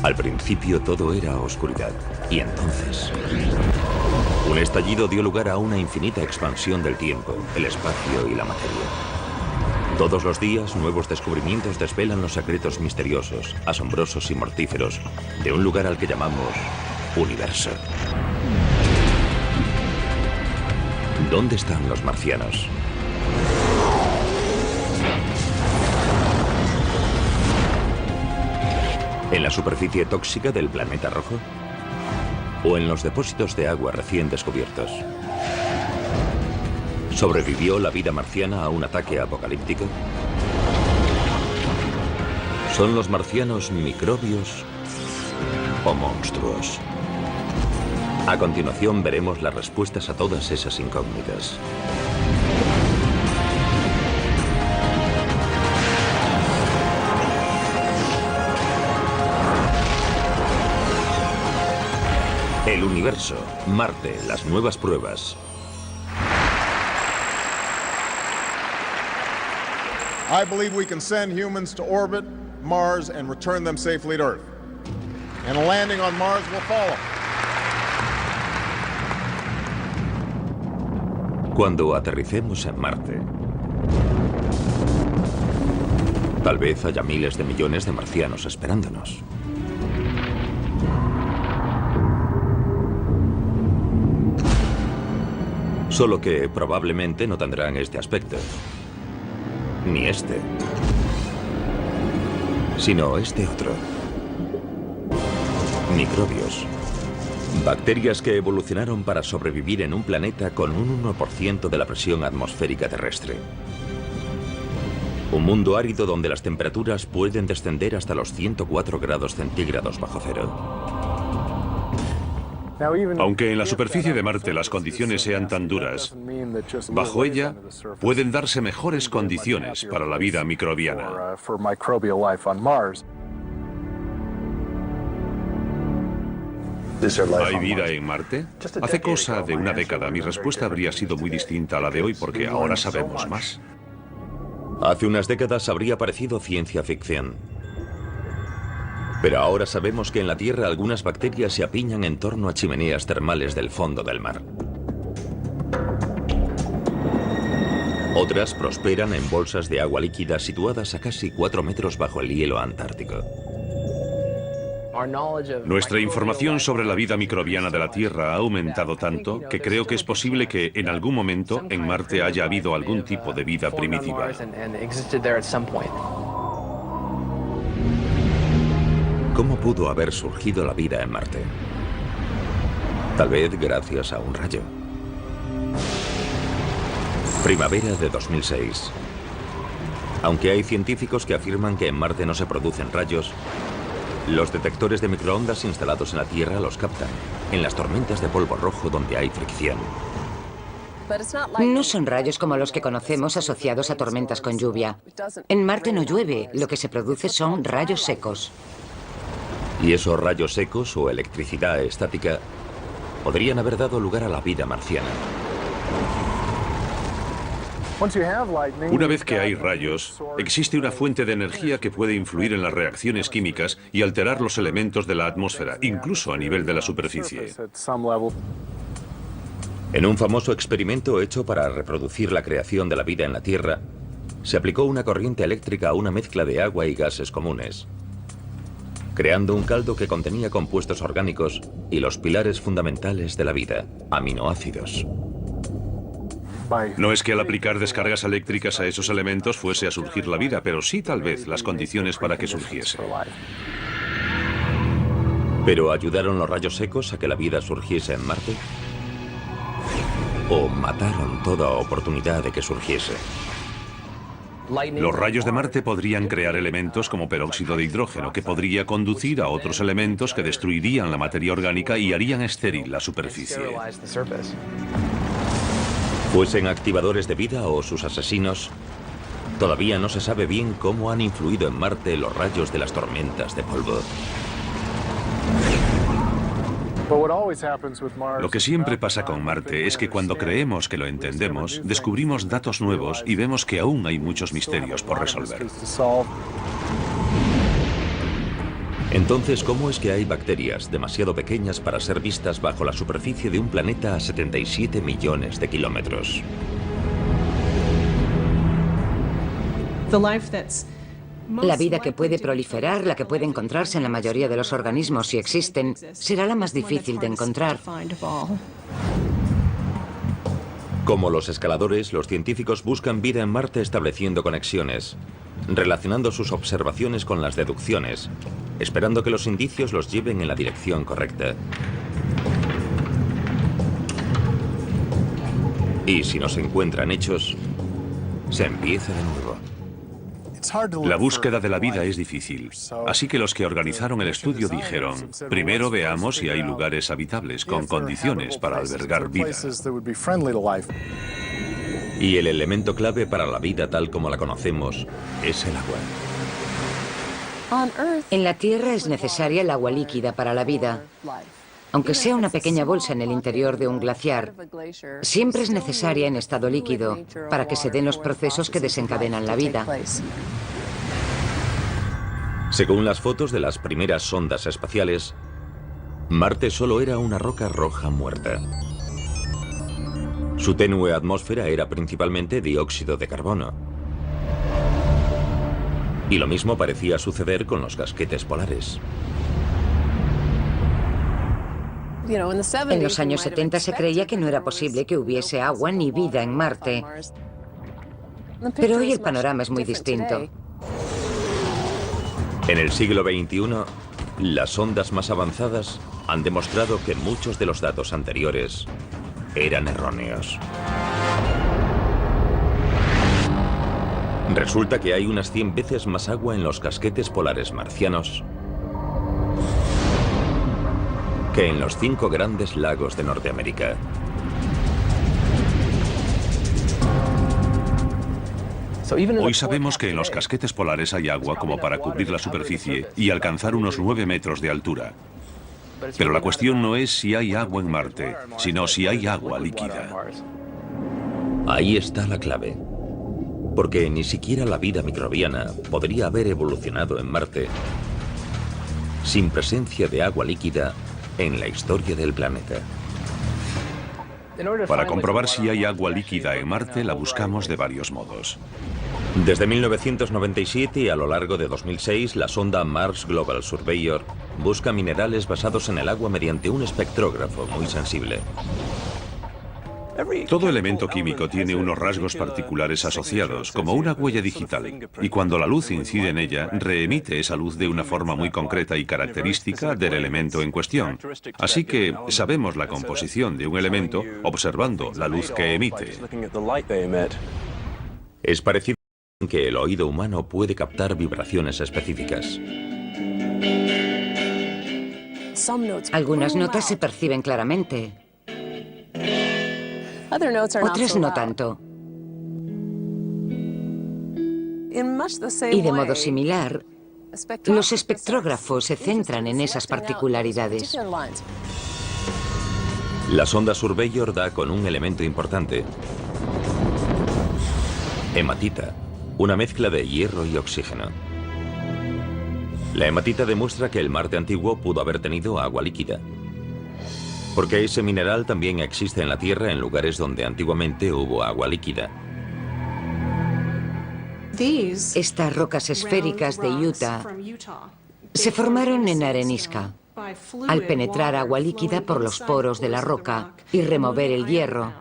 Al principio todo era oscuridad, y entonces un estallido dio lugar a una infinita expansión del tiempo, el espacio y la materia. Todos los días, nuevos descubrimientos desvelan los secretos misteriosos, asombrosos y mortíferos de un lugar al que llamamos universo. ¿Dónde están los marcianos? ¿En la superficie tóxica del planeta rojo? ¿O en los depósitos de agua recién descubiertos? ¿Sobrevivió la vida marciana a un ataque apocalíptico? ¿Son los marcianos microbios o monstruos? A continuación veremos las respuestas a todas esas incógnitas. El universo, Marte, las nuevas pruebas. I believe we can send humans to orbit Mars and return them safely to Earth. And a landing on Mars will follow. Cuando aterricemos en Marte, tal vez haya miles de millones de marcianos esperándonos. Solo que probablemente no tendrán este aspecto. Ni este. Sino este otro. Microbios. Bacterias que evolucionaron para sobrevivir en un planeta con un 1% de la presión atmosférica terrestre. Un mundo árido donde las temperaturas pueden descender hasta los 104 grados centígrados bajo cero. Aunque en la superficie de Marte las condiciones sean tan duras, bajo ella pueden darse mejores condiciones para la vida microbiana. ¿Hay vida en Marte? Hace cosa de una década mi respuesta habría sido muy distinta a la de hoy porque ahora sabemos más. Hace unas décadas habría parecido ciencia ficción. Pero ahora sabemos que en la Tierra algunas bacterias se apiñan en torno a chimeneas termales del fondo del mar. Otras prosperan en bolsas de agua líquida situadas a casi 4 metros bajo el hielo antártico. Nuestra información sobre la vida microbiana de la Tierra ha aumentado tanto que creo que es posible que en algún momento en Marte haya habido algún tipo de vida primitiva. ¿Cómo pudo haber surgido la vida en Marte? Tal vez gracias a un rayo. Primavera de 2006. Aunque hay científicos que afirman que en Marte no se producen rayos, los detectores de microondas instalados en la Tierra los captan, en las tormentas de polvo rojo donde hay fricción. No son rayos como los que conocemos asociados a tormentas con lluvia. En Marte no llueve, lo que se produce son rayos secos. Y esos rayos secos o electricidad estática podrían haber dado lugar a la vida marciana. Una vez que hay rayos, existe una fuente de energía que puede influir en las reacciones químicas y alterar los elementos de la atmósfera, incluso a nivel de la superficie. En un famoso experimento hecho para reproducir la creación de la vida en la Tierra, se aplicó una corriente eléctrica a una mezcla de agua y gases comunes, creando un caldo que contenía compuestos orgánicos y los pilares fundamentales de la vida, aminoácidos. No es que al aplicar descargas eléctricas a esos elementos fuese a surgir la vida, pero sí tal vez las condiciones para que surgiese. ¿Pero ayudaron los rayos secos a que la vida surgiese en Marte? ¿O mataron toda oportunidad de que surgiese? Los rayos de Marte podrían crear elementos como peróxido de hidrógeno, que podría conducir a otros elementos que destruirían la materia orgánica y harían estéril la superficie. Fuesen activadores de vida o sus asesinos, todavía no se sabe bien cómo han influido en Marte los rayos de las tormentas de polvo. Lo que siempre pasa con Marte es que cuando creemos que lo entendemos, descubrimos datos nuevos y vemos que aún hay muchos misterios por resolver. Entonces, ¿cómo es que hay bacterias demasiado pequeñas para ser vistas bajo la superficie de un planeta a 77 millones de kilómetros? La vida que puede proliferar, la que puede encontrarse en la mayoría de los organismos si existen, será la más difícil de encontrar. Como los escaladores, los científicos buscan vida en Marte estableciendo conexiones, relacionando sus observaciones con las deducciones, esperando que los indicios los lleven en la dirección correcta. Y si no se encuentran hechos, se empieza de nuevo. La búsqueda de la vida es difícil, así que los que organizaron el estudio dijeron, primero veamos si hay lugares habitables con condiciones para albergar vida. Y el elemento clave para la vida tal como la conocemos es el agua. En la Tierra es necesaria el agua líquida para la vida. Aunque sea una pequeña bolsa en el interior de un glaciar, siempre es necesaria en estado líquido para que se den los procesos que desencadenan la vida. Según las fotos de las primeras sondas espaciales, Marte solo era una roca roja muerta. Su tenue atmósfera era principalmente dióxido de carbono. Y lo mismo parecía suceder con los casquetes polares. En los años 70 se creía que no era posible que hubiese agua ni vida en Marte. Pero hoy el panorama es muy distinto. En el siglo XXI, las sondas más avanzadas han demostrado que muchos de los datos anteriores eran erróneos. Resulta que hay unas 100 veces más agua en los casquetes polares marcianos que en los 5 grandes lagos de Norteamérica. Hoy sabemos que en los casquetes polares hay agua como para cubrir la superficie y alcanzar unos 9 metros de altura. Pero la cuestión no es si hay agua en Marte, sino si hay agua líquida. Ahí está la clave. Porque ni siquiera la vida microbiana podría haber evolucionado en Marte sin presencia de agua líquida en la historia del planeta. Para comprobar si hay agua líquida en Marte, la buscamos de varios modos. Desde 1997 y a lo largo de 2006, la sonda Mars Global Surveyor busca minerales basados en el agua mediante un espectrógrafo muy sensible. Todo elemento químico tiene unos rasgos particulares asociados, como una huella digital, y cuando la luz incide en ella, reemite esa luz de una forma muy concreta y característica del elemento en cuestión. Así que sabemos la composición de un elemento observando la luz que emite. Es parecido a que el oído humano puede captar vibraciones específicas. Algunas notas se perciben claramente. Otras no tanto. Y de modo similar, los espectrógrafos se centran en esas particularidades. La sonda Surveyor da con un elemento importante: hematita, una mezcla de hierro y oxígeno. La hematita demuestra que el Marte antiguo pudo haber tenido agua líquida, porque ese mineral también existe en la Tierra en lugares donde antiguamente hubo agua líquida. Estas rocas esféricas de Utah se formaron en arenisca, al penetrar agua líquida por los poros de la roca y remover el hierro,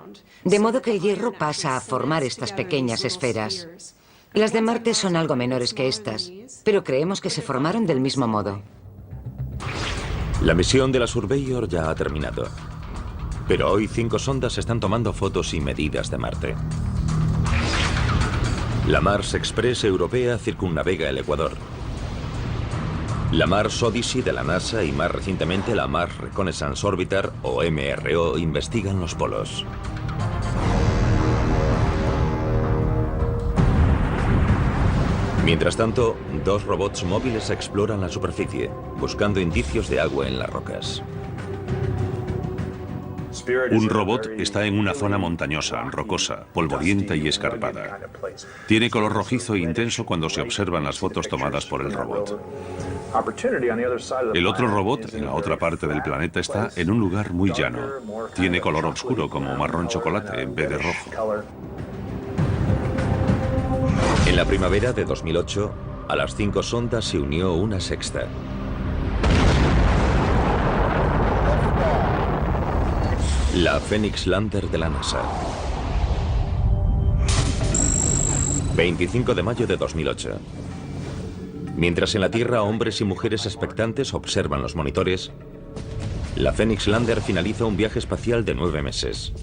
de modo que el hierro pasa a formar estas pequeñas esferas. Las de Marte son algo menores que estas, pero creemos que se formaron del mismo modo. La misión de la Surveyor ya ha terminado, pero hoy 5 sondas están tomando fotos y medidas de Marte. La Mars Express europea circunnavega el Ecuador. La Mars Odyssey de la NASA y más recientemente la Mars Reconnaissance Orbiter, o MRO, investigan los polos. Mientras tanto, 2 robots móviles exploran la superficie, buscando indicios de agua en las rocas. Un robot está en una zona montañosa, rocosa, polvorienta y escarpada. Tiene color rojizo e intenso cuando se observan las fotos tomadas por el robot. El otro robot, en la otra parte del planeta, está en un lugar muy llano. Tiene color oscuro, como marrón chocolate, en vez de rojo. En la primavera de 2008, a las 5 sondas se unió una sexta. La Phoenix Lander de la NASA. 25 de mayo de 2008. Mientras en la Tierra hombres y mujeres expectantes observan los monitores, la Phoenix Lander finaliza un viaje espacial de 9 meses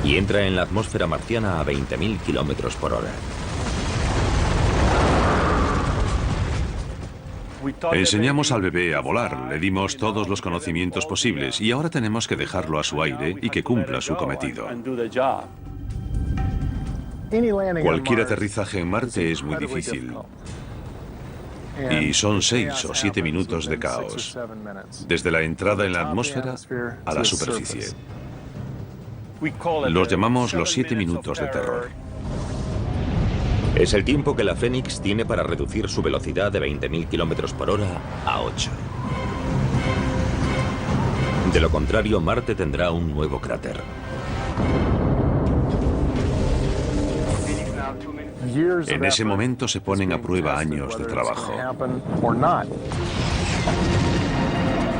y entra en la atmósfera marciana a 20.000 kilómetros por hora. Enseñamos al bebé a volar, le dimos todos los conocimientos posibles y ahora tenemos que dejarlo a su aire y que cumpla su cometido. Cualquier aterrizaje en Marte es muy difícil. Y son 6 o 7 minutos de caos, desde la entrada en la atmósfera a la superficie. Los llamamos los 7 minutos de terror. Es el tiempo que la Phoenix tiene para reducir su velocidad de 20.000 kilómetros por hora a 8. De lo contrario, Marte tendrá un nuevo cráter. En ese momento se ponen a prueba años de trabajo.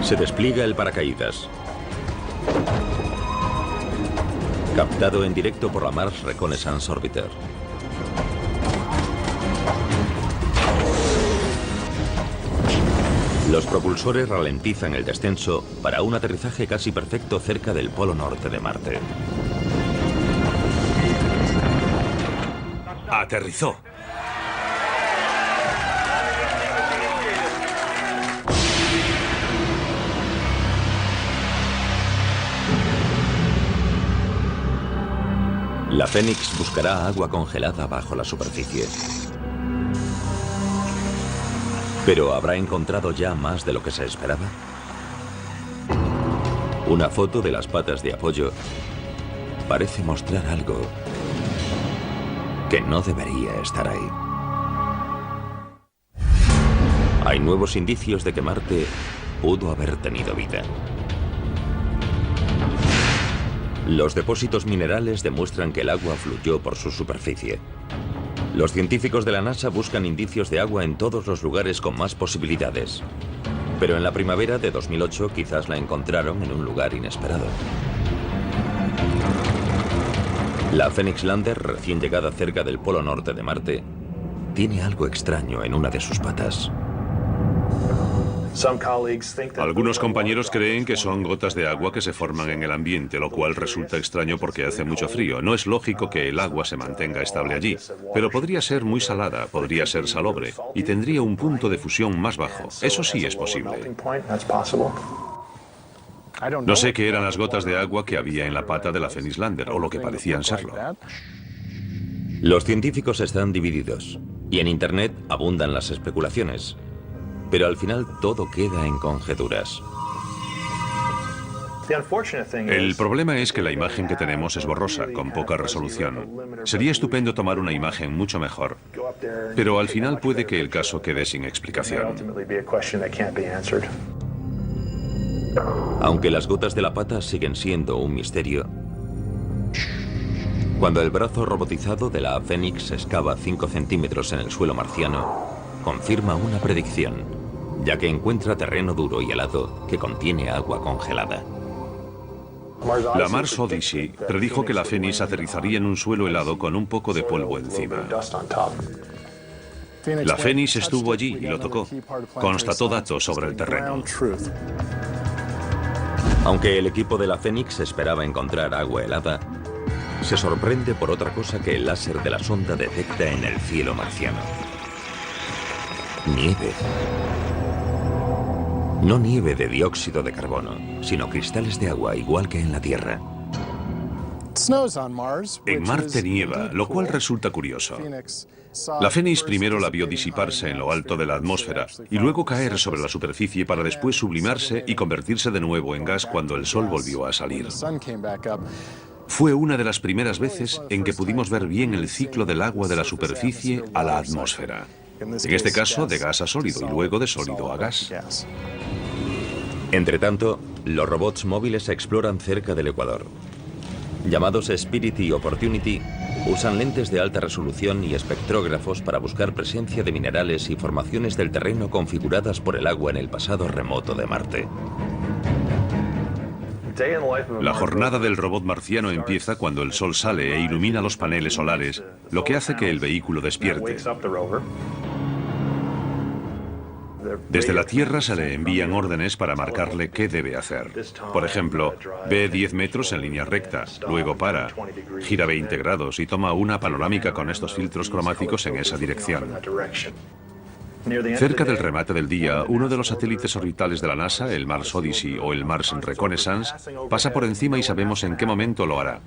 Se despliega el paracaídas. Captado en directo por la Mars Reconnaissance Orbiter. Los propulsores ralentizan el descenso para un aterrizaje casi perfecto cerca del polo norte de Marte. Aterrizó. La Phoenix buscará agua congelada bajo la superficie. ¿Pero habrá encontrado ya más de lo que se esperaba? Una foto de las patas de apoyo parece mostrar algo que no debería estar ahí. Hay nuevos indicios de que Marte pudo haber tenido vida. Los depósitos minerales demuestran que el agua fluyó por su superficie. Los científicos de la NASA buscan indicios de agua en todos los lugares con más posibilidades. Pero en la primavera de 2008 quizás la encontraron en un lugar inesperado. La Phoenix Lander, recién llegada cerca del polo norte de Marte, tiene algo extraño en una de sus patas. Algunos compañeros creen que son gotas de agua que se forman en el ambiente, lo cual resulta extraño porque hace mucho frío. No es lógico que el agua se mantenga estable allí, pero podría ser muy salada, podría ser salobre y tendría un punto de fusión más bajo. Eso sí es posible. No sé qué eran las gotas de agua que había en la pata de la Phoenix Lander, o lo que parecían serlo. Los científicos están divididos y en Internet abundan las especulaciones. Pero al final todo queda en conjeturas. El problema es que la imagen que tenemos es borrosa, con poca resolución. Sería estupendo tomar una imagen mucho mejor, pero al final puede que el caso quede sin explicación. Aunque las gotas de la pata siguen siendo un misterio, cuando el brazo robotizado de la Phoenix excava 5 centímetros en el suelo marciano, confirma una predicción, ya que encuentra terreno duro y helado que contiene agua congelada. La Mars Odyssey predijo que la Phoenix aterrizaría en un suelo helado con un poco de polvo encima. La Phoenix estuvo allí y lo tocó. Constató datos sobre el terreno. Aunque el equipo de la Phoenix esperaba encontrar agua helada, se sorprende por otra cosa que el láser de la sonda detecta en el cielo marciano. Nieve. No nieve de dióxido de carbono, sino cristales de agua igual que en la Tierra. En Marte nieva, lo cual resulta curioso. La Fénix primero la vio disiparse en lo alto de la atmósfera y luego caer sobre la superficie para después sublimarse y convertirse de nuevo en gas cuando el sol volvió a salir. Fue una de las primeras veces en que pudimos ver bien el ciclo del agua de la superficie a la atmósfera. En este caso, de gas a sólido y luego de sólido a gas. Entre tanto, los robots móviles exploran cerca del Ecuador. Llamados Spirit y Opportunity, usan lentes de alta resolución y espectrógrafos para buscar presencia de minerales y formaciones del terreno configuradas por el agua en el pasado remoto de Marte. La jornada del robot marciano empieza cuando el sol sale e ilumina los paneles solares, lo que hace que el vehículo despierte. Desde la Tierra se le envían órdenes para marcarle qué debe hacer. Por ejemplo, ve 10 metros en línea recta, luego para, gira 20 grados y toma una panorámica con estos filtros cromáticos en esa dirección. Cerca del remate del día, uno de los satélites orbitales de la NASA, el Mars Odyssey o el Mars Reconnaissance, pasa por encima y sabemos en qué momento lo hará.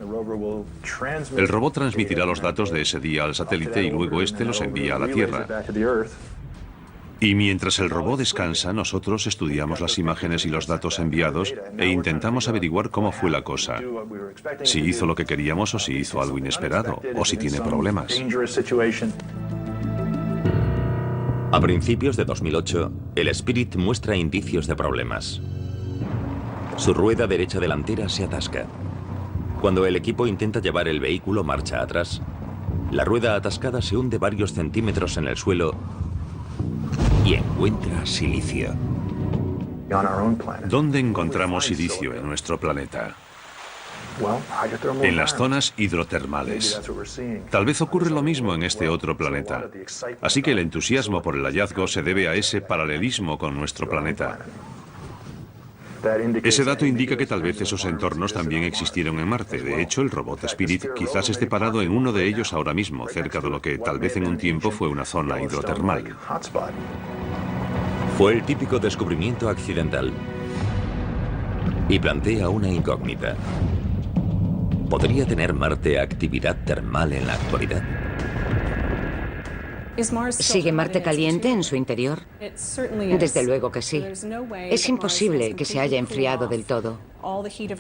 El robot transmitirá los datos de ese día al satélite y luego este los envía a la Tierra. Y mientras el robot descansa, nosotros estudiamos las imágenes y los datos enviados e intentamos averiguar cómo fue la cosa. Si hizo lo que queríamos o si hizo algo inesperado, o si tiene problemas. A principios de 2008, el Spirit muestra indicios de problemas. Su rueda derecha delantera se atasca. Cuando el equipo intenta llevar el vehículo marcha atrás, la rueda atascada se hunde varios centímetros en el suelo y encuentra silicio. ¿Dónde encontramos silicio en nuestro planeta? En las zonas hidrotermales. Tal vez ocurre lo mismo en este otro planeta. Así que el entusiasmo por el hallazgo se debe a ese paralelismo con nuestro planeta. Ese dato indica que tal vez esos entornos también existieron en Marte. De hecho, el robot Spirit quizás esté parado en uno de ellos ahora mismo, cerca de lo que tal vez en un tiempo fue una zona hidrotermal. Fue el típico descubrimiento accidental. Y plantea una incógnita. ¿Podría tener Marte actividad termal en la actualidad? ¿Sigue Marte caliente en su interior? Desde luego que sí. Es imposible que se haya enfriado del todo.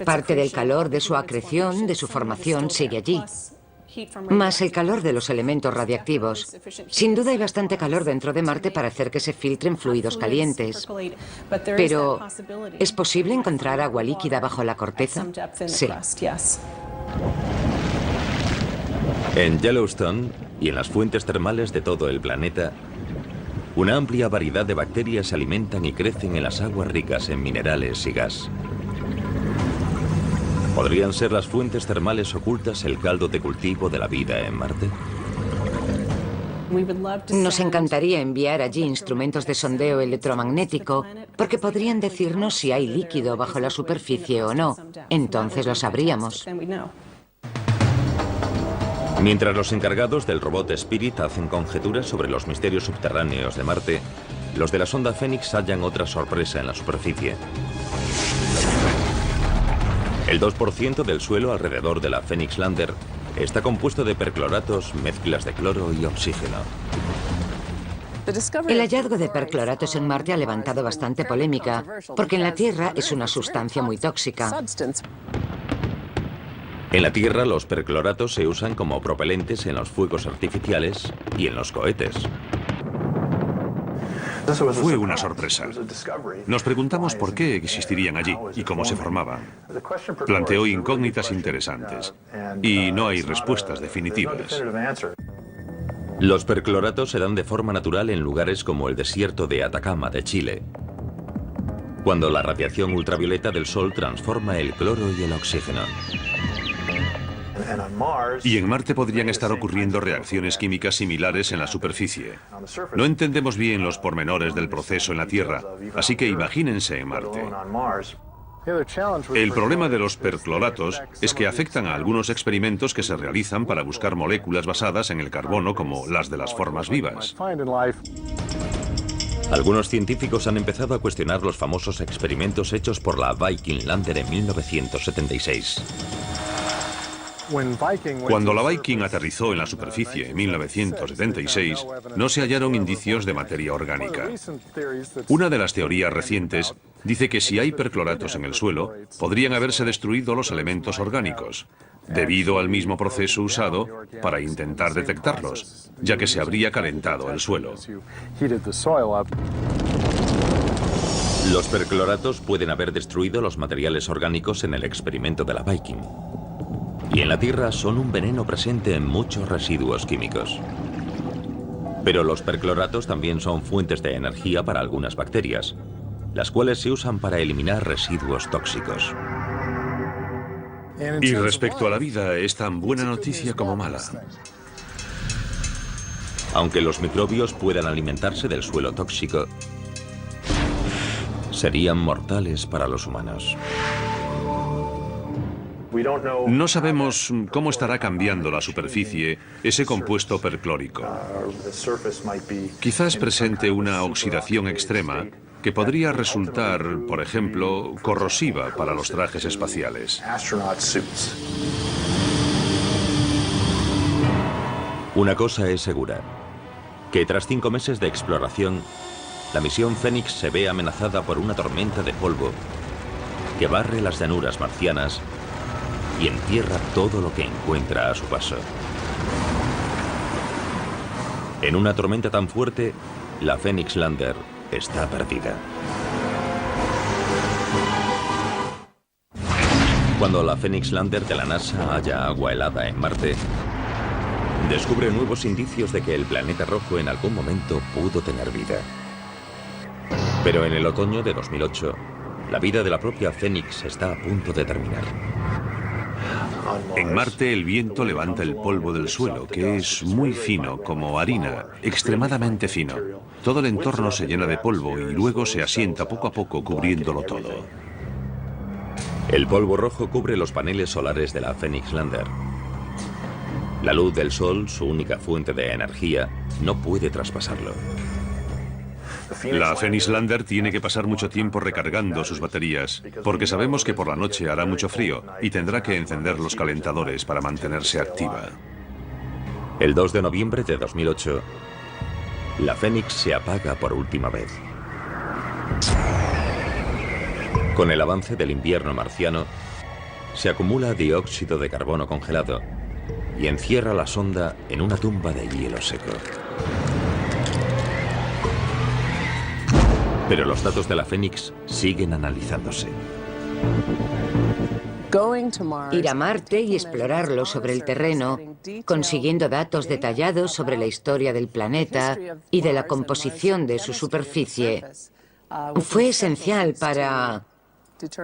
Parte del calor de su acreción, de su formación, sigue allí. Más el calor de los elementos radiactivos. Sin duda hay bastante calor dentro de Marte para hacer que se filtren fluidos calientes. Pero, ¿es posible encontrar agua líquida bajo la corteza? Sí. En Yellowstone y en las fuentes termales de todo el planeta, una amplia variedad de bacterias se alimentan y crecen en las aguas ricas en minerales y gas. ¿Podrían ser las fuentes termales ocultas el caldo de cultivo de la vida en Marte? Nos encantaría enviar allí instrumentos de sondeo electromagnético, porque podrían decirnos si hay líquido bajo la superficie o no. Entonces lo sabríamos. Mientras los encargados del robot Spirit hacen conjeturas sobre los misterios subterráneos de Marte, los de la sonda Fénix hallan otra sorpresa en la superficie. El 2% del suelo alrededor de la Phoenix Lander está compuesto de percloratos, mezclas de cloro y oxígeno. El hallazgo de percloratos en Marte ha levantado bastante polémica, porque en la Tierra es una sustancia muy tóxica. En la Tierra, los percloratos se usan como propelentes en los fuegos artificiales y en los cohetes. Fue una sorpresa. Nos preguntamos por qué existirían allí y cómo se formaban. Planteó incógnitas interesantes y no hay respuestas definitivas. Los percloratos se dan de forma natural en lugares como el desierto de Atacama de Chile, cuando la radiación ultravioleta del Sol transforma el cloro y el oxígeno. Y en Marte podrían estar ocurriendo reacciones químicas similares en la superficie. No entendemos bien los pormenores del proceso en la Tierra, así que imagínense en Marte. El problema de los percloratos es que afectan a algunos experimentos que se realizan para buscar moléculas basadas en el carbono como las de las formas vivas. Algunos científicos han empezado a cuestionar los famosos experimentos hechos por la Viking Lander en 1976. Cuando la Viking aterrizó en la superficie en 1976, no se hallaron indicios de materia orgánica. Una de las teorías recientes dice que si hay percloratos en el suelo, podrían haberse destruido los elementos orgánicos, debido al mismo proceso usado para intentar detectarlos, ya que se habría calentado el suelo. Los percloratos pueden haber destruido los materiales orgánicos en el experimento de la Viking. Y en la Tierra son un veneno presente en muchos residuos químicos. Pero los percloratos también son fuentes de energía para algunas bacterias, las cuales se usan para eliminar residuos tóxicos. Y respecto a la vida, es tan buena noticia como mala. Aunque los microbios puedan alimentarse del suelo tóxico, serían mortales para los humanos. No sabemos cómo estará cambiando la superficie ese compuesto perclórico. Quizás presente una oxidación extrema que podría resultar, por ejemplo, corrosiva para los trajes espaciales. Una cosa es segura, que tras 5 meses de exploración, la misión Fénix se ve amenazada por una tormenta de polvo que barre las llanuras marcianas y entierra todo lo que encuentra a su paso. En una tormenta tan fuerte, la Phoenix Lander está perdida. Cuando la Phoenix Lander de la NASA halla agua helada en Marte, descubre nuevos indicios de que el planeta rojo en algún momento pudo tener vida. Pero en el otoño de 2008, la vida de la propia Phoenix está a punto de terminar. En Marte el viento levanta el polvo del suelo, que es muy fino, como harina, extremadamente fino. Todo el entorno se llena de polvo y luego se asienta poco a poco cubriéndolo todo. El polvo rojo cubre los paneles solares de la Phoenix Lander. La luz del sol, su única fuente de energía, no puede traspasarlo. La Phoenix Lander tiene que pasar mucho tiempo recargando sus baterías, porque sabemos que por la noche hará mucho frío y tendrá que encender los calentadores para mantenerse activa. El 2 de noviembre de 2008, la Phoenix se apaga por última vez. Con el avance del invierno marciano, se acumula dióxido de carbono congelado y encierra la sonda en una tumba de hielo seco. Pero los datos de la Phoenix siguen analizándose. Ir a Marte y explorarlo sobre el terreno, consiguiendo datos detallados sobre la historia del planeta y de la composición de su superficie, fue esencial para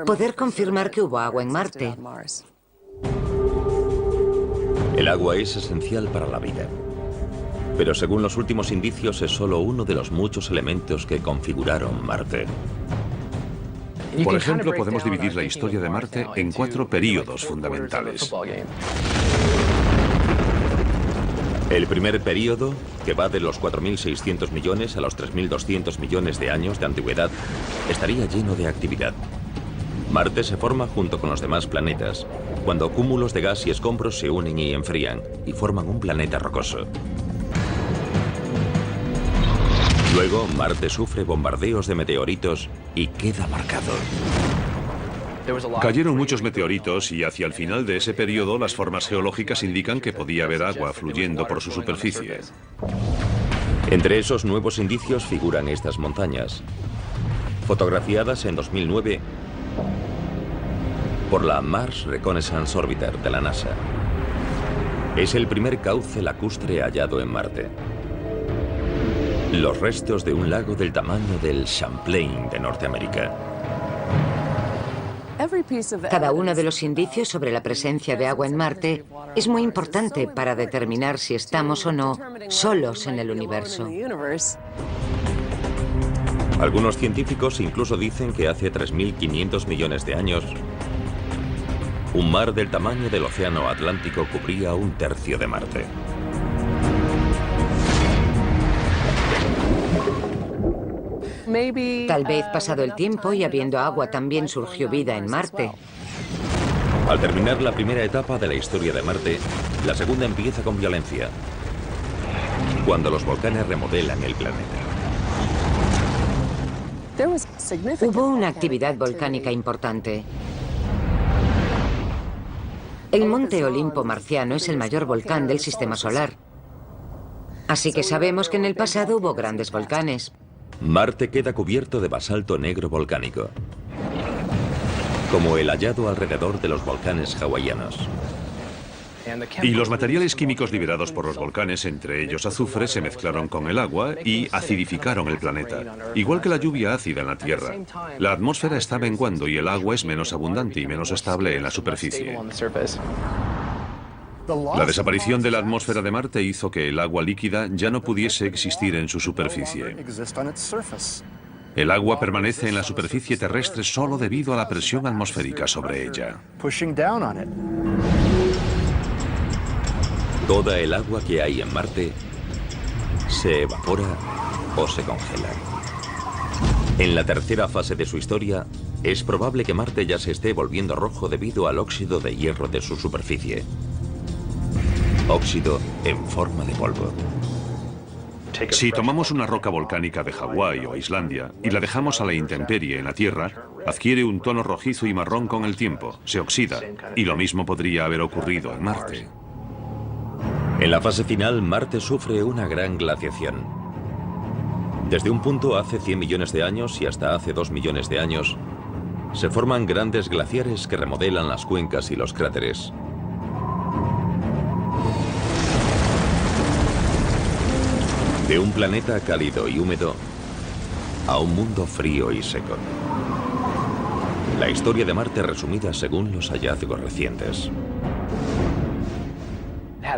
poder confirmar que hubo agua en Marte. El agua es esencial para la vida. Pero según los últimos indicios es solo uno de los muchos elementos que configuraron Marte. Por ejemplo, podemos dividir la historia de Marte en 4 períodos fundamentales. El primer período, que va de los 4.600 millones a los 3.200 millones de años de antigüedad, estaría lleno de actividad. Marte se forma junto con los demás planetas, cuando cúmulos de gas y escombros se unen y enfrían, y forman un planeta rocoso. Luego, Marte sufre bombardeos de meteoritos y queda marcado. Cayeron muchos meteoritos y hacia el final de ese periodo las formas geológicas indican que podía haber agua fluyendo por su superficie. Entre esos nuevos indicios figuran estas montañas, fotografiadas en 2009 por la Mars Reconnaissance Orbiter de la NASA. Es el primer cauce lacustre hallado en Marte. Los restos de un lago del tamaño del Champlain de Norteamérica. Cada uno de los indicios sobre la presencia de agua en Marte es muy importante para determinar si estamos o no solos en el universo. Algunos científicos incluso dicen que hace 3.500 millones de años, un mar del tamaño del océano Atlántico cubría 1/3 de Marte. Tal vez pasado el tiempo y habiendo agua también surgió vida en Marte. Al terminar la primera etapa de la historia de Marte, la segunda empieza con violencia, cuando los volcanes remodelan el planeta. Hubo una actividad volcánica importante. El Monte Olimpo marciano es el mayor volcán del sistema solar. Así que sabemos que en el pasado hubo grandes volcanes. Marte queda cubierto de basalto negro volcánico, como el hallado alrededor de los volcanes hawaianos. Y los materiales químicos liberados por los volcanes, entre ellos azufre, se mezclaron con el agua y acidificaron el planeta. Igual que la lluvia ácida en la Tierra. La atmósfera está menguando y el agua es menos abundante y menos estable en la superficie. La desaparición de la atmósfera de Marte hizo que el agua líquida ya no pudiese existir en su superficie. El agua permanece en la superficie terrestre solo debido a la presión atmosférica sobre ella. Toda el agua que hay en Marte se evapora o se congela. En la tercera fase de su historia, es probable que Marte ya se esté volviendo rojo debido al óxido de hierro de su superficie. Óxido en forma de polvo. Si tomamos una roca volcánica de Hawái o Islandia y la dejamos a la intemperie en la Tierra, adquiere un tono rojizo y marrón con el tiempo, se oxida, y lo mismo podría haber ocurrido en Marte. En la fase final, Marte sufre una gran glaciación. Desde un punto hace 100 millones de años y hasta hace 2 millones de años, se forman grandes glaciares que remodelan las cuencas y los cráteres. De un planeta cálido y húmedo a un mundo frío y seco. La historia de Marte resumida según los hallazgos recientes.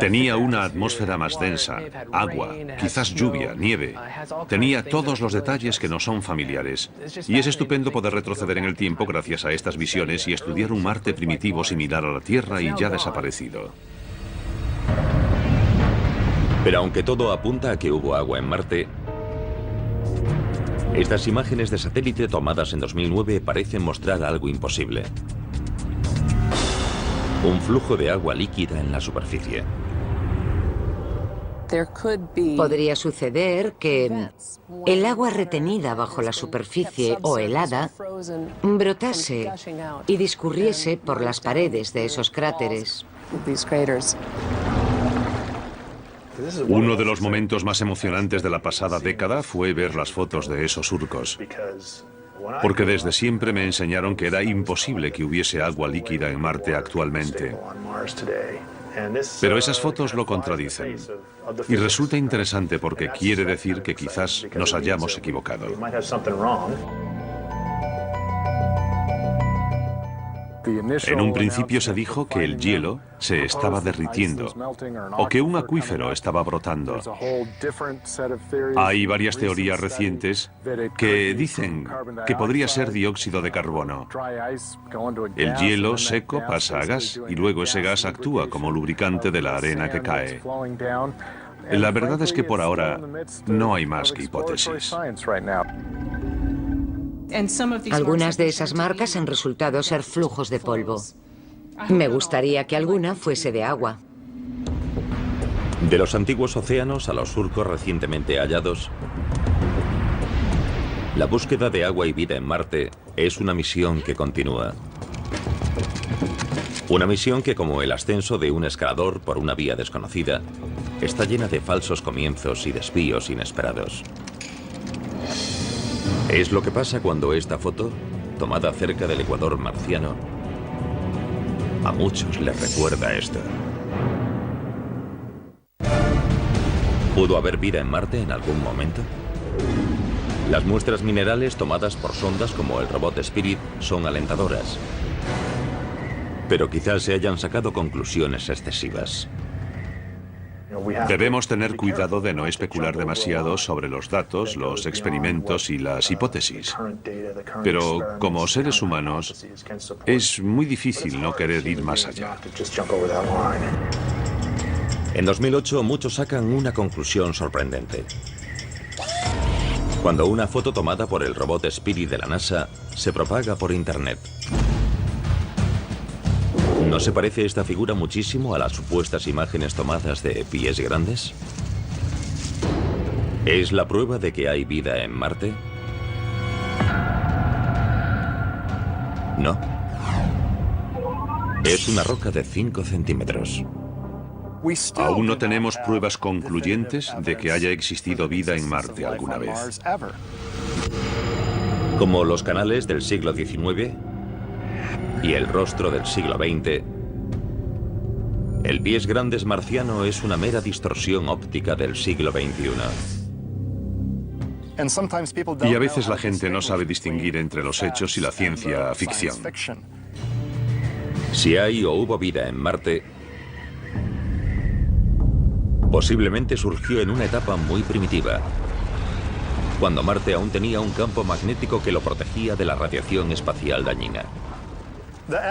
Tenía una atmósfera más densa, agua, quizás lluvia, nieve. Tenía todos los detalles que nos son familiares. Y es estupendo poder retroceder en el tiempo gracias a estas visiones y estudiar un Marte primitivo similar a la Tierra y ya desaparecido. Pero aunque todo apunta a que hubo agua en Marte, estas imágenes de satélite tomadas en 2009 parecen mostrar algo imposible. Un flujo de agua líquida en la superficie. Podría suceder que el agua retenida bajo la superficie o helada brotase y discurriese por las paredes de esos cráteres. Uno de los momentos más emocionantes de la pasada década fue ver las fotos de esos surcos. Porque desde siempre me enseñaron que era imposible que hubiese agua líquida en Marte actualmente. Pero esas fotos lo contradicen. Y resulta interesante porque quiere decir que quizás nos hayamos equivocado. En un principio se dijo que el hielo se estaba derritiendo o que un acuífero estaba brotando. Hay varias teorías recientes que dicen que podría ser dióxido de carbono. El hielo seco pasa a gas y luego ese gas actúa como lubricante de la arena que cae. La verdad es que por ahora no hay más que hipótesis. Algunas de esas marcas han resultado ser flujos de polvo. Me gustaría que alguna fuese de agua. De los antiguos océanos a los surcos recientemente hallados, la búsqueda de agua y vida en Marte es una misión que continúa. Una misión que, como el ascenso de un escalador por una vía desconocida, está llena de falsos comienzos y desvíos inesperados. Es lo que pasa cuando esta foto, tomada cerca del ecuador marciano, a muchos les recuerda esto. ¿Pudo haber vida en Marte en algún momento? Las muestras minerales tomadas por sondas como el robot Spirit son alentadoras. Pero quizás se hayan sacado conclusiones excesivas. Debemos tener cuidado de no especular demasiado sobre los datos, los experimentos y las hipótesis. Pero como seres humanos, es muy difícil no querer ir más allá. En 2008 muchos sacan una conclusión sorprendente. Cuando una foto tomada por el robot Spirit de la NASA se propaga por Internet. ¿No se parece esta figura muchísimo a las supuestas imágenes tomadas de pies grandes? ¿Es la prueba de que hay vida en Marte? No. Es una roca de 5 centímetros. Aún no tenemos pruebas concluyentes de que haya existido vida en Marte alguna vez. Como los canales del siglo XIX y el rostro del siglo XX, el pies grandes marciano es una mera distorsión óptica del siglo XXI. Y a veces la gente no sabe distinguir entre los hechos y la ciencia ficción. Si hay o hubo vida en Marte, posiblemente surgió en una etapa muy primitiva, cuando Marte aún tenía un campo magnético que lo protegía de la radiación espacial dañina.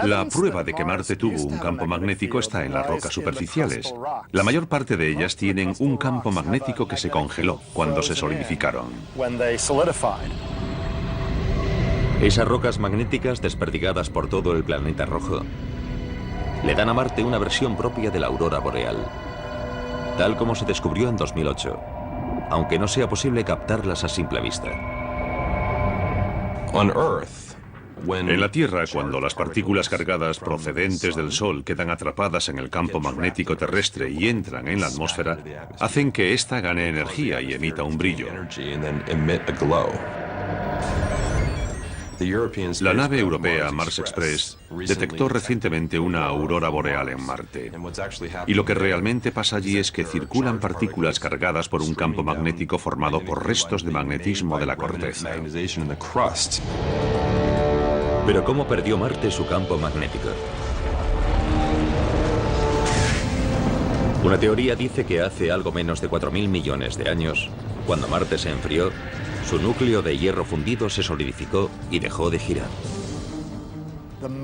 La prueba de que Marte tuvo un campo magnético está en las rocas superficiales. La mayor parte de ellas tienen un campo magnético que se congeló cuando se solidificaron. Esas rocas magnéticas desperdigadas por todo el planeta rojo le dan a Marte una versión propia de la aurora boreal, tal como se descubrió en 2008, aunque no sea posible captarlas a simple vista. En la Tierra, cuando las partículas cargadas procedentes del Sol quedan atrapadas en el campo magnético terrestre y entran en la atmósfera, hacen que ésta gane energía y emita un brillo. La nave europea Mars Express detectó recientemente una aurora boreal en Marte. Y lo que realmente pasa allí es que circulan partículas cargadas por un campo magnético formado por restos de magnetismo de la corteza. Pero ¿cómo perdió Marte su campo magnético? Una teoría dice que hace algo menos de 4.000 millones de años, cuando Marte se enfrió, su núcleo de hierro fundido se solidificó y dejó de girar.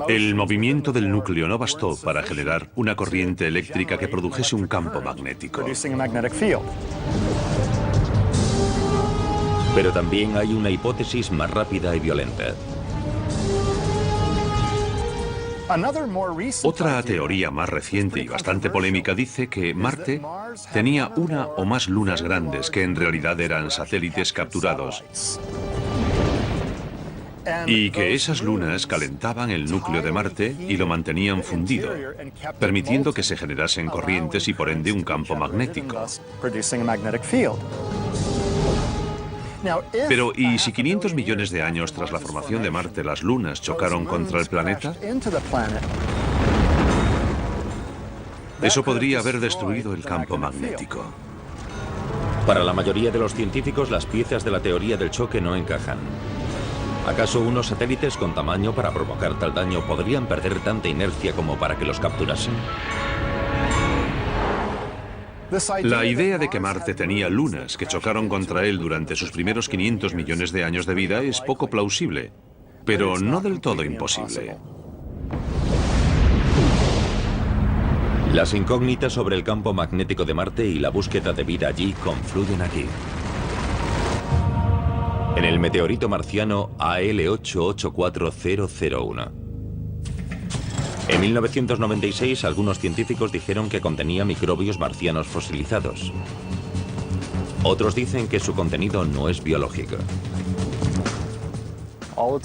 El movimiento del núcleo no bastó para generar una corriente eléctrica que produjese un campo magnético. Pero también hay una hipótesis más rápida y violenta. Otra teoría más reciente y bastante polémica dice que Marte tenía una o más lunas grandes que en realidad eran satélites capturados y que esas lunas calentaban el núcleo de Marte y lo mantenían fundido, permitiendo que se generasen corrientes y por ende un campo magnético. Pero, ¿y si 500 millones de años tras la formación de Marte las lunas chocaron contra el planeta? Eso podría haber destruido el campo magnético. Para la mayoría de los científicos, las piezas de la teoría del choque no encajan. ¿Acaso unos satélites con tamaño para provocar tal daño podrían perder tanta inercia como para que los capturasen? La idea de que Marte tenía lunas que chocaron contra él durante sus primeros 500 millones de años de vida es poco plausible, pero no del todo imposible. Las incógnitas sobre el campo magnético de Marte y la búsqueda de vida allí confluyen aquí. En el meteorito marciano AL884001. En 1996, algunos científicos dijeron que contenía microbios marcianos fosilizados. Otros dicen que su contenido no es biológico.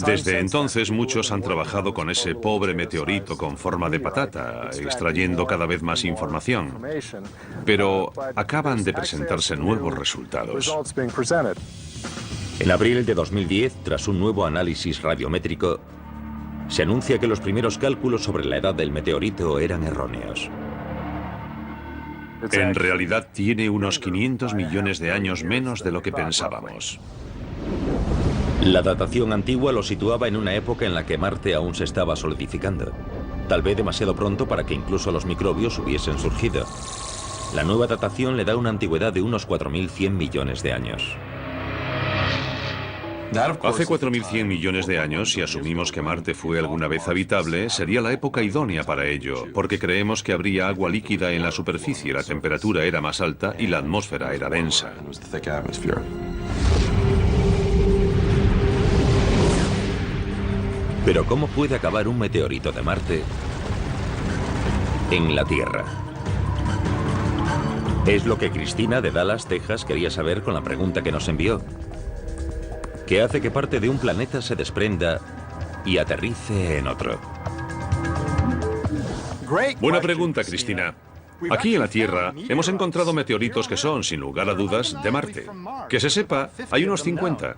Desde entonces, muchos han trabajado con ese pobre meteorito con forma de patata, extrayendo cada vez más información. Pero acaban de presentarse nuevos resultados. En abril de 2010, tras un nuevo análisis radiométrico, se anuncia que los primeros cálculos sobre la edad del meteorito eran erróneos. En realidad tiene unos 500 millones de años menos de lo que pensábamos. La datación antigua lo situaba en una época en la que Marte aún se estaba solidificando. Tal vez demasiado pronto para que incluso los microbios hubiesen surgido. La nueva datación le da una antigüedad de unos 4.100 millones de años. Hace 4.100 millones de años, si asumimos que Marte fue alguna vez habitable, sería la época idónea para ello, porque creemos que habría agua líquida en la superficie, la temperatura era más alta y la atmósfera era densa. Pero ¿cómo puede acabar un meteorito de Marte en la Tierra. Es lo que Cristina de Dallas, Texas, quería saber con la pregunta que nos envió. ¿Qué hace que parte de un planeta se desprenda y aterrice en otro? Buena pregunta, Cristina. Aquí en la Tierra hemos encontrado meteoritos que son, sin lugar a dudas, de Marte. Que se sepa, hay unos 50.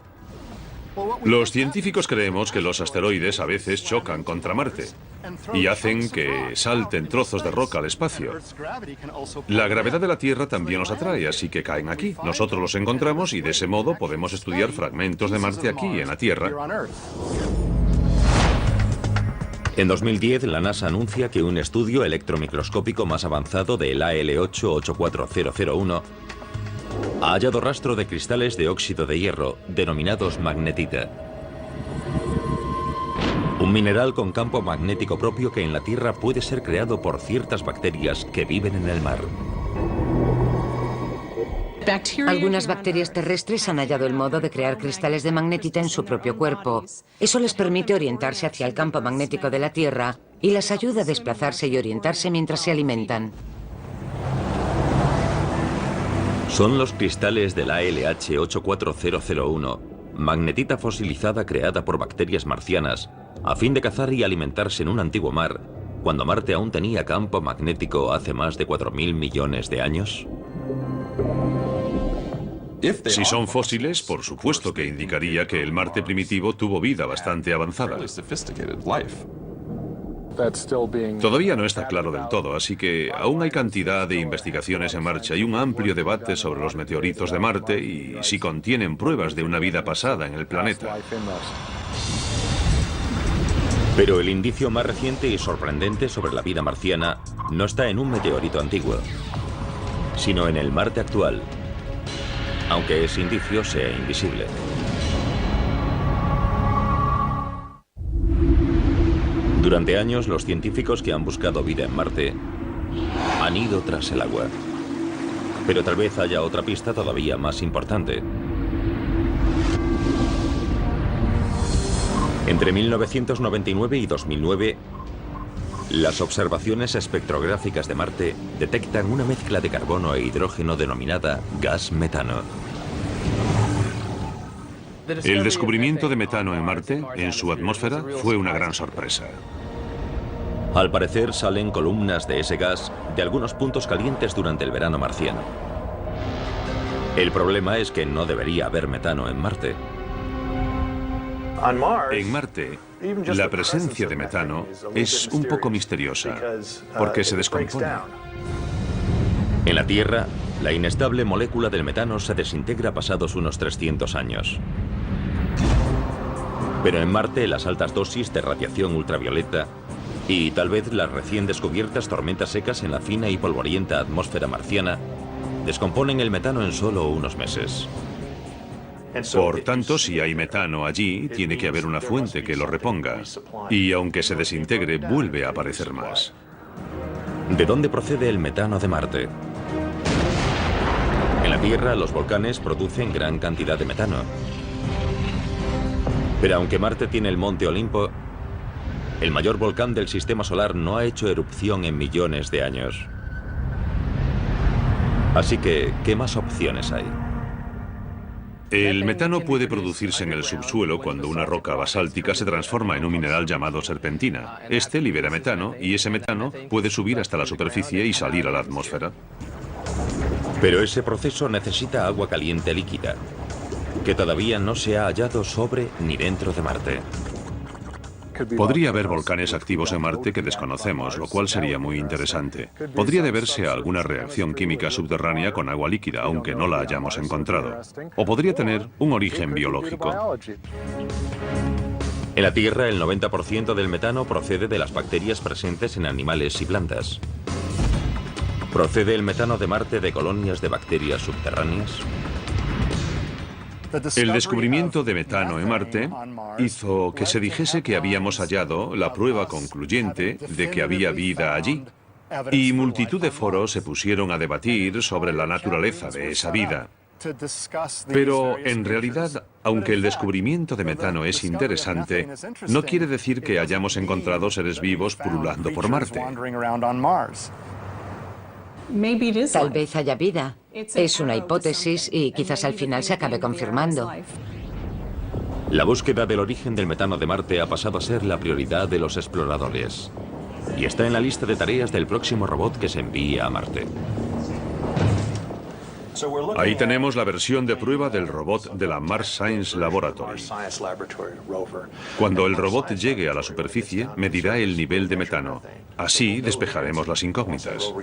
Los científicos creemos que los asteroides a veces chocan contra Marte y hacen que salten trozos de roca al espacio. La gravedad de la Tierra también los atrae, así que caen aquí. Nosotros los encontramos y de ese modo podemos estudiar fragmentos de Marte aquí en la Tierra. En 2010, la NASA anuncia que un estudio electromicroscópico más avanzado del AL8-84001 ha hallado rastro de cristales de óxido de hierro, denominados magnetita. Un mineral con campo magnético propio que en la Tierra puede ser creado por ciertas bacterias que viven en el mar. Algunas bacterias terrestres han hallado el modo de crear cristales de magnetita en su propio cuerpo. Eso les permite orientarse hacia el campo magnético de la Tierra y las ayuda a desplazarse y orientarse mientras se alimentan. Son los cristales del ALH84001, magnetita fosilizada creada por bacterias marcianas, a fin de cazar y alimentarse en un antiguo mar, cuando Marte aún tenía campo magnético hace más de 4.000 millones de años. Si son fósiles, por supuesto que indicaría que el Marte primitivo tuvo vida bastante avanzada. Todavía no está claro del todo, así que aún hay cantidad de investigaciones en marcha y un amplio debate sobre los meteoritos de Marte y si contienen pruebas de una vida pasada en el planeta. Pero el indicio más reciente y sorprendente sobre la vida marciana no está en un meteorito antiguo, sino en el Marte actual, aunque ese indicio sea invisible. Durante años, los científicos que han buscado vida en Marte han ido tras el agua. Pero tal vez haya otra pista todavía más importante. Entre 1999 y 2009, las observaciones espectrográficas de Marte detectan una mezcla de carbono e hidrógeno denominada gas metano. El descubrimiento de metano en Marte, en su atmósfera, fue una gran sorpresa. Al parecer salen columnas de ese gas de algunos puntos calientes durante el verano marciano. El problema es que no debería haber metano en Marte. En Marte, la presencia de metano es un poco misteriosa, porque se descompone. En la Tierra, la inestable molécula del metano se desintegra pasados unos 300 años. Pero en Marte, las altas dosis de radiación ultravioleta y tal vez las recién descubiertas tormentas secas en la fina y polvorienta atmósfera marciana descomponen el metano en solo unos meses. Por tanto, si hay metano allí, tiene que haber una fuente que lo reponga. Y aunque se desintegre, vuelve a aparecer más. ¿De dónde procede el metano de Marte? En la Tierra, los volcanes producen gran cantidad de metano. Pero aunque Marte tiene el Monte Olimpo, el mayor volcán del sistema solar no ha hecho erupción en millones de años. Así que, ¿qué más opciones hay? El metano puede producirse en el subsuelo cuando una roca basáltica se transforma en un mineral llamado serpentina. Este libera metano y ese metano puede subir hasta la superficie y salir a la atmósfera. Pero ese proceso necesita agua caliente líquida, que todavía no se ha hallado sobre ni dentro de Marte. Podría haber volcanes activos en Marte que desconocemos, lo cual sería muy interesante. Podría deberse a alguna reacción química subterránea con agua líquida, aunque no la hayamos encontrado. O podría tener un origen biológico. En la Tierra, el 90% del metano procede de las bacterias presentes en animales y plantas. ¿Procede el metano de Marte de colonias de bacterias subterráneas? El descubrimiento de metano en Marte hizo que se dijese que habíamos hallado la prueba concluyente de que había vida allí. Y multitud de foros se pusieron a debatir sobre la naturaleza de esa vida. Pero, en realidad, aunque el descubrimiento de metano es interesante, no quiere decir que hayamos encontrado seres vivos pululando por Marte. Tal vez haya vida. Es una hipótesis y quizás al final se acabe confirmando. La búsqueda del origen del metano de Marte ha pasado a ser la prioridad de los exploradores. Y está en la lista de tareas del próximo robot que se envíe a Marte. Ahí tenemos la versión de prueba del robot de la Mars Science Laboratory. Cuando el robot llegue a la superficie, medirá el nivel de metano. Así despejaremos las incógnitas.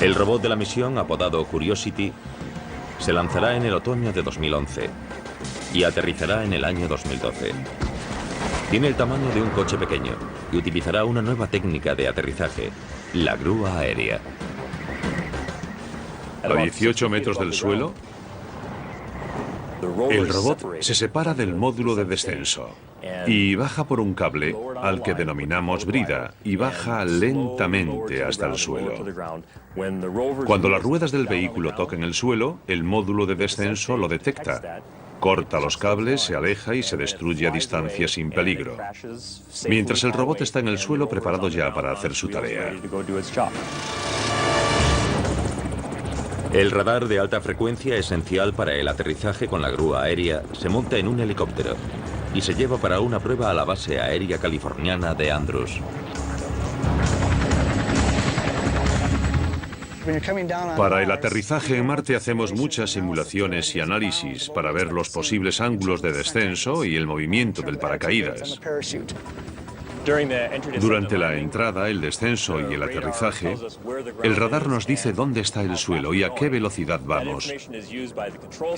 El robot de la misión, apodado Curiosity, se lanzará en el otoño de 2011 y aterrizará en el año 2012. Tiene el tamaño de un coche pequeño y utilizará una nueva técnica de aterrizaje, la grúa aérea. A 18 metros del suelo, el robot se separa del módulo de descenso y baja por un cable al que denominamos brida y baja lentamente hasta el suelo. Cuando las ruedas del vehículo toquen el suelo, el módulo de descenso lo detecta. Corta los cables, se aleja y se destruye a distancia sin peligro. Mientras el robot está en el suelo preparado ya para hacer su tarea. El radar de alta frecuencia, esencial para el aterrizaje con la grúa aérea, se monta en un helicóptero y se lleva para una prueba a la base aérea californiana de Andrews. Para el aterrizaje en Marte hacemos muchas simulaciones y análisis para ver los posibles ángulos de descenso y el movimiento del paracaídas. Durante la entrada, el descenso y el aterrizaje, el radar nos dice dónde está el suelo y a qué velocidad vamos.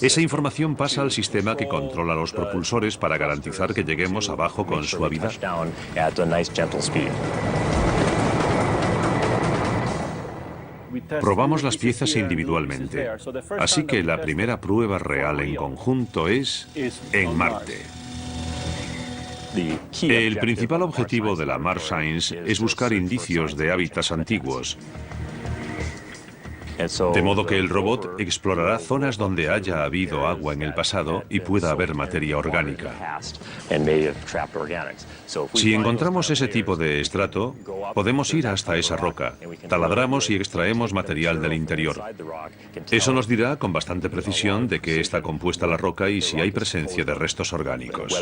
Esa información pasa al sistema que controla los propulsores para garantizar que lleguemos abajo con suavidad. Probamos las piezas individualmente, así que la primera prueba real en conjunto es en Marte. El principal objetivo de la Mars Science es buscar indicios de hábitats antiguos, de modo que el robot explorará zonas donde haya habido agua en el pasado y pueda haber materia orgánica. Si encontramos ese tipo de estrato, podemos ir hasta esa roca, taladramos y extraemos material del interior. Eso nos dirá con bastante precisión de qué está compuesta la roca y si hay presencia de restos orgánicos.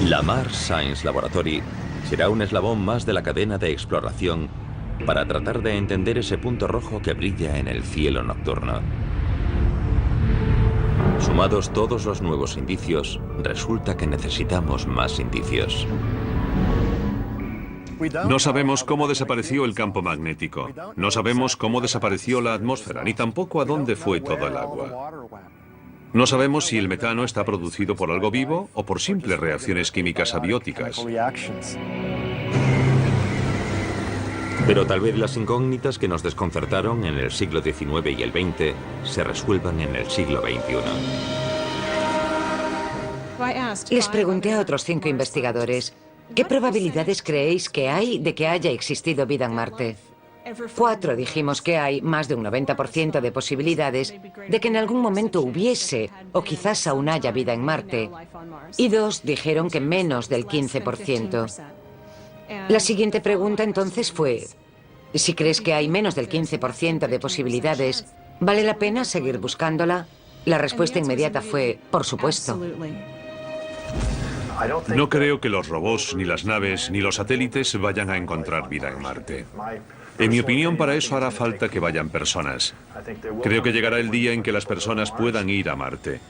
La Mars Science Laboratory será un eslabón más de la cadena de exploración para tratar de entender ese punto rojo que brilla en el cielo nocturno. Sumados todos los nuevos indicios, resulta que necesitamos más indicios. No sabemos cómo desapareció el campo magnético, no sabemos cómo desapareció la atmósfera, ni tampoco a dónde fue todo el agua. No sabemos si el metano está producido por algo vivo o por simples reacciones químicas abióticas. Pero tal vez las incógnitas que nos desconcertaron en el siglo XIX y el XX se resuelvan en el siglo XXI. Les pregunté a otros 5 investigadores, ¿qué probabilidades creéis que hay de que haya existido vida en Marte? 4 dijimos que hay más de un 90% de posibilidades de que en algún momento hubiese o quizás aún haya vida en Marte. Y 2 dijeron que menos del 15%. La siguiente pregunta entonces fue, si crees que hay menos del 15% de posibilidades, ¿vale la pena seguir buscándola? La respuesta inmediata fue, por supuesto. No creo que los robots, ni las naves, ni los satélites vayan a encontrar vida en Marte. En mi opinión, para eso hará falta que vayan personas. Creo que llegará el día en que las personas puedan ir a Marte.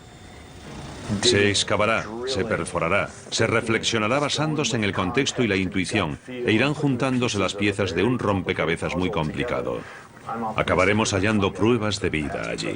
Se excavará, se perforará, se reflexionará basándose en el contexto y la intuición, e irán juntándose las piezas de un rompecabezas muy complicado. Acabaremos hallando pruebas de vida allí.